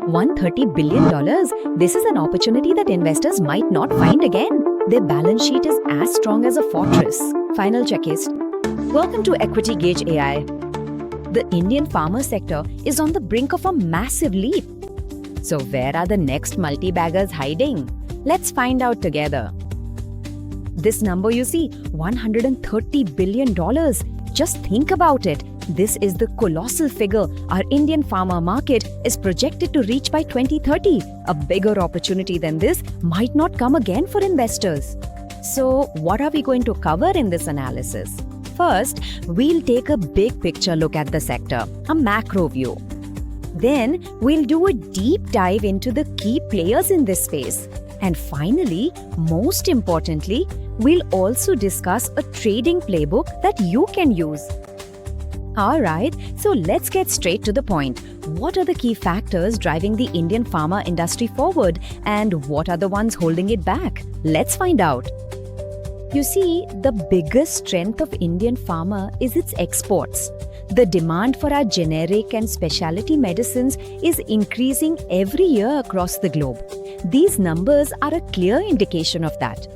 $130 billion. This is an opportunity that investors might not find again. Their balance sheet is as strong as a fortress. Final checklist. Welcome to Equity Gauge AI. The Indian pharma sector is on the brink of a massive leap. So where are the next multi-baggers hiding? Let's find out together. This number you see, $130 billion. Just think about it. This is the colossal figure our Indian pharma market is projected to reach by 2030. A bigger opportunity than this might not come again for investors. So, what are we going to cover in this analysis? First, we'll take a big picture look at the sector, a macro view. Then, we'll do a deep dive into the key players in this space. And finally, most importantly, we'll also discuss a trading playbook that you can use. Alright, so let's get straight to the point. What are the key factors driving the Indian pharma industry forward, and what are the ones holding it back? Let's find out. You see, the biggest strength of Indian pharma is its exports. The demand for our generic and specialty medicines is increasing every year across the globe. These numbers are a clear indication of that.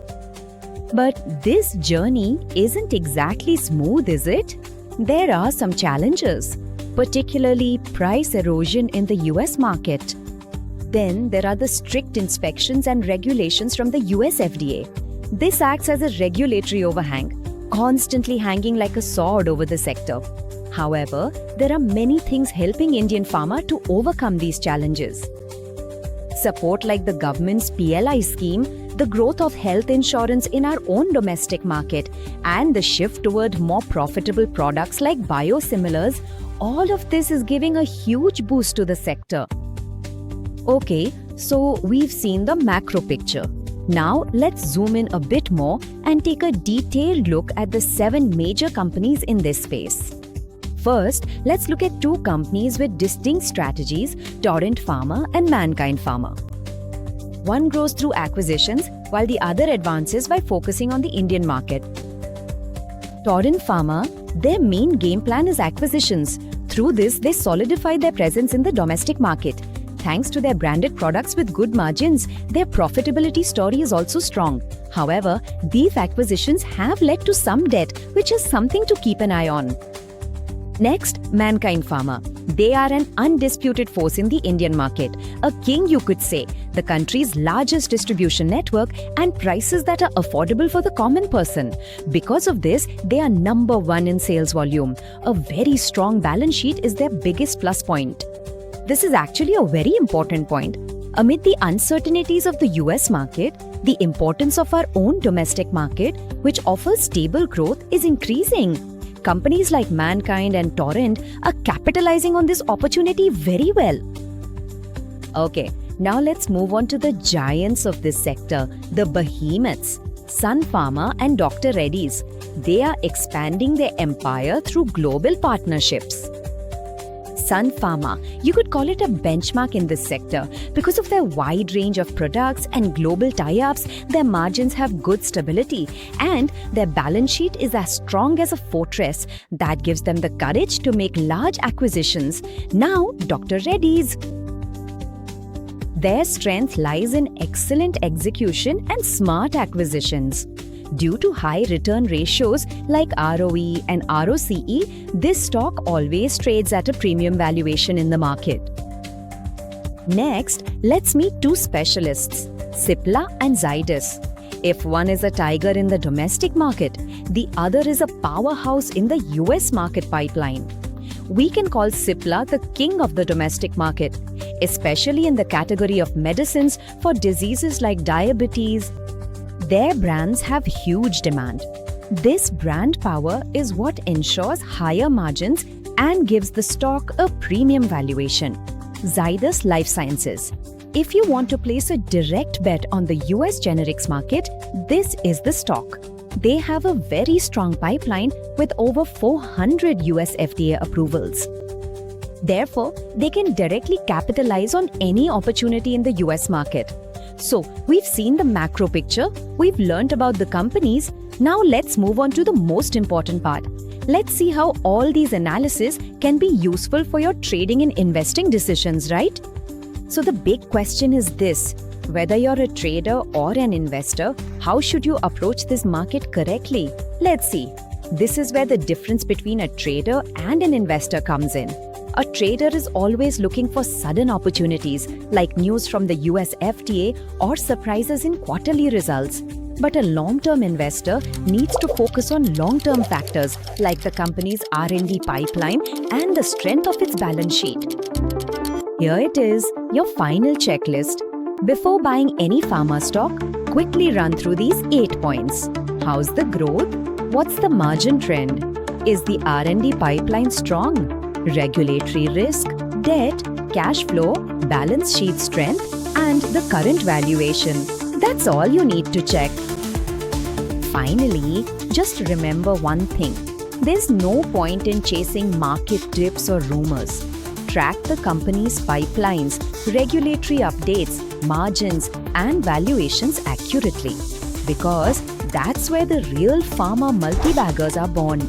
But this journey isn't exactly smooth, is it? There are some challenges, particularly price erosion in the US market. Then there are the strict inspections and regulations from the US FDA. This acts as a regulatory overhang, constantly hanging like a sword over the sector. However, there are many things helping Indian pharma to overcome these challenges. Support like the government's PLI scheme, the growth of health insurance in our own domestic market, and the shift toward more profitable products like biosimilars, all of this is giving a huge boost to the sector. Okay, so we've seen the macro picture. Now let's zoom in a bit more and take a detailed look at the 7 major companies in this space. First, let's look at 2 companies with distinct strategies, Torrent Pharma and Mankind Pharma. One grows through acquisitions, while the other advances by focusing on the Indian market. Torrent Pharma, their main game plan is acquisitions. Through this, they solidify their presence in the domestic market. Thanks to their branded products with good margins, their profitability story is also strong. However, these acquisitions have led to some debt, which is something to keep an eye on. Next, Mankind Pharma. They are an undisputed force in the Indian market, a king you could say, the country's largest distribution network and prices that are affordable for the common person. Because of this, they are number 1 in sales volume. A very strong balance sheet is their biggest plus point. This is actually a very important point. Amid the uncertainties of the US market, the importance of our own domestic market, which offers stable growth, is increasing. Companies like Mankind and Torrent are capitalizing on this opportunity very well. Okay, now let's move on to the giants of this sector, the behemoths, Sun Pharma and Dr. Reddy's. They are expanding their empire through global partnerships. Sun Pharma, you could call it a benchmark in this sector. Because of their wide range of products and global tie-ups, their margins have good stability and their balance sheet is as strong as a fortress. That gives them the courage to make large acquisitions. Now, Dr. Reddy's. Their strength lies in excellent execution and smart acquisitions. Due to high return ratios like ROE and ROCE, this stock always trades at a premium valuation in the market. Next, let's meet 2 specialists, Cipla and Zydus. If one is a tiger in the domestic market, the other is a powerhouse in the US market pipeline. We can call Cipla the king of the domestic market, especially in the category of medicines for diseases like diabetes. Their brands have huge demand. This brand power is what ensures higher margins and gives the stock a premium valuation. Zydus Life Sciences. If you want to place a direct bet on the US generics market, this is the stock. They have a very strong pipeline with over 400 US FDA approvals. Therefore, they can directly capitalize on any opportunity in the US market. So, we've seen the macro picture, we've learned about the companies. Now let's move on to the most important part. Let's see how all these analyses can be useful for your trading and investing decisions, right? So the big question is this: whether you're a trader or an investor, how should you approach this market correctly? Let's see. This is where the difference between a trader and an investor comes in. A trader is always looking for sudden opportunities, like news from the US FDA or surprises in quarterly results. But a long-term investor needs to focus on long-term factors like the company's R&D pipeline and the strength of its balance sheet. Here it is, your final checklist. Before buying any pharma stock, quickly run through these 8 points. How's the growth? What's the margin trend? Is the R&D pipeline strong? Regulatory risk, debt, cash flow, balance sheet strength, and the current valuation. That's all you need to check. Finally, just remember one thing. There's no point in chasing market dips or rumors. Track the company's pipelines, regulatory updates, margins, and valuations accurately. Because that's where the real pharma multi-baggers are born.